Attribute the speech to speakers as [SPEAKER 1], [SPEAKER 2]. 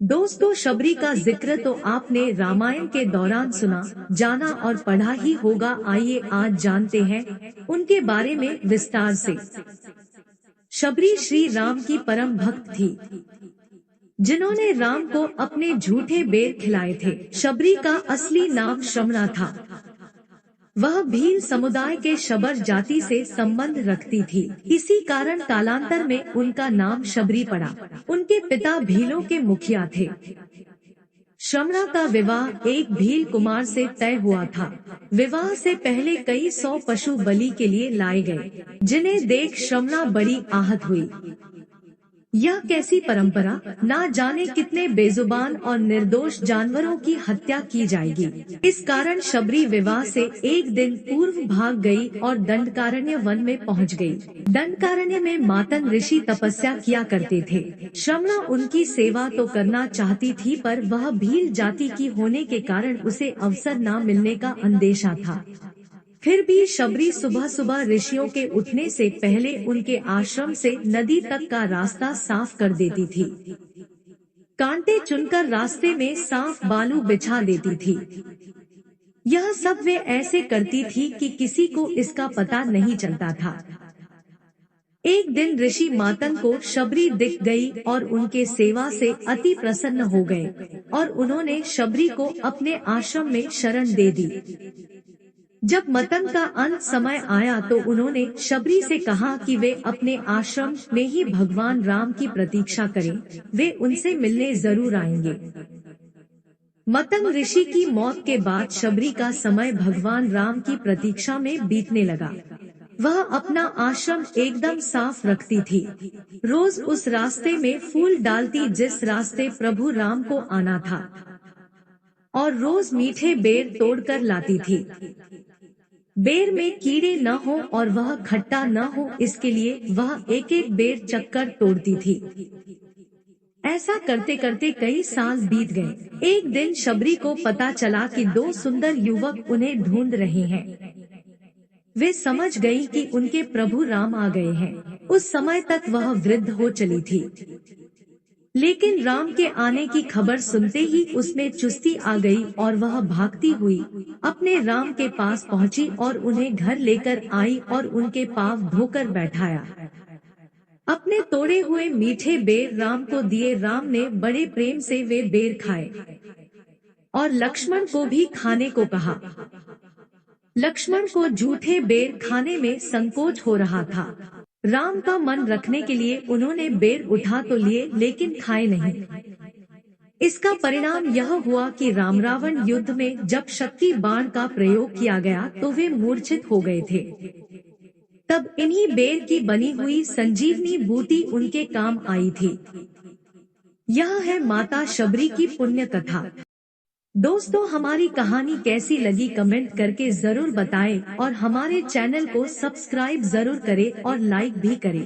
[SPEAKER 1] दोस्तों, शबरी का जिक्र तो आपने रामायण के दौरान सुना, जाना और पढ़ा ही होगा। आइए आज जानते हैं उनके बारे में विस्तार से। शबरी श्री राम की परम भक्त थी, जिन्होंने राम को अपने झूठे बेर खिलाए थे। शबरी का असली नाम शमना था। वह भील समुदाय के शबर जाति से संबंध रखती थी। इसी कारण कालांतर में उनका नाम शबरी पड़ा। उनके पिता भीलों के मुखिया थे। शमना का विवाह एक भील कुमार से तय हुआ था। विवाह से पहले कई 100 पशु बलि के लिए लाए गए, जिन्हें देख शमना बड़ी आहत हुई। यह कैसी परंपरा, ना जाने कितने बेजुबान और निर्दोष जानवरों की हत्या की जाएगी। इस कारण शबरी विवाह से एक दिन पूर्व भाग गई और दंडकारण्य वन में पहुंच गई। दंडकारण्य में मातंग ऋषि तपस्या किया करते थे। शमना उनकी सेवा तो करना चाहती थी, पर वह भील जाति की होने के कारण उसे अवसर न मिलने का अंदेशा था। फिर भी शबरी सुबह सुबह ऋषियों के उठने से पहले उनके आश्रम से नदी तक का रास्ता साफ कर देती थी। कांटे चुनकर रास्ते में साफ बालू बिछा देती थी। यह सब वे ऐसे करती थी कि किसी को इसका पता नहीं चलता था। एक दिन ऋषि मातंग को शबरी दिख गई और उनके सेवा से अति प्रसन्न हो गए और उन्होंने शबरी को अपने आश्रम में शरण दे दी। जब मतंग का अंत समय आया तो उन्होंने शबरी से कहा कि वे अपने आश्रम में ही भगवान राम की प्रतीक्षा करें, वे उनसे मिलने जरूर आएंगे। मतंग ऋषि की मौत के बाद शबरी का समय भगवान राम की प्रतीक्षा में बीतने लगा। वह अपना आश्रम एकदम साफ रखती थी। रोज उस रास्ते में फूल डालती जिस रास्ते प्रभु राम को आना था, और रोज मीठे बेर तोड़कर लाती थी। बेर में कीड़े न हो और वह खट्टा न हो, इसके लिए वह एक एक बेर चक्कर तोड़ती थी। ऐसा करते करते कई साल बीत गए। एक दिन शबरी को पता चला कि 2 सुंदर युवक उन्हें ढूंढ रहे हैं। वे समझ गई कि उनके प्रभु राम आ गए हैं। उस समय तक वह वृद्ध हो चली थी, लेकिन राम के आने की खबर सुनते ही उसमें चुस्ती आ गई और वह भागती हुई अपने राम के पास पहुंची और उन्हें घर लेकर आई और उनके पांव धोकर बैठाया। अपने तोड़े हुए मीठे बेर राम को दिए। राम ने बड़े प्रेम से वे बेर खाए और लक्ष्मण को भी खाने को कहा। लक्ष्मण को झूठे बेर खाने में संकोच हो रहा था। राम का मन रखने के लिए उन्होंने बेर उठा तो लिए, लेकिन खाए नहीं। इसका परिणाम यह हुआ कि राम रावण युद्ध में जब शक्ति बाण का प्रयोग किया गया तो वे मूर्छित हो गए थे। तब इन्हीं बेर की बनी हुई संजीवनी बूटी उनके काम आई थी। यह है माता शबरी की पुण्य कथा। दोस्तों, हमारी कहानी कैसी लगी कमेंट करके जरूर बताएं और हमारे चैनल को सब्सक्राइब जरूर करें और लाइक भी करें।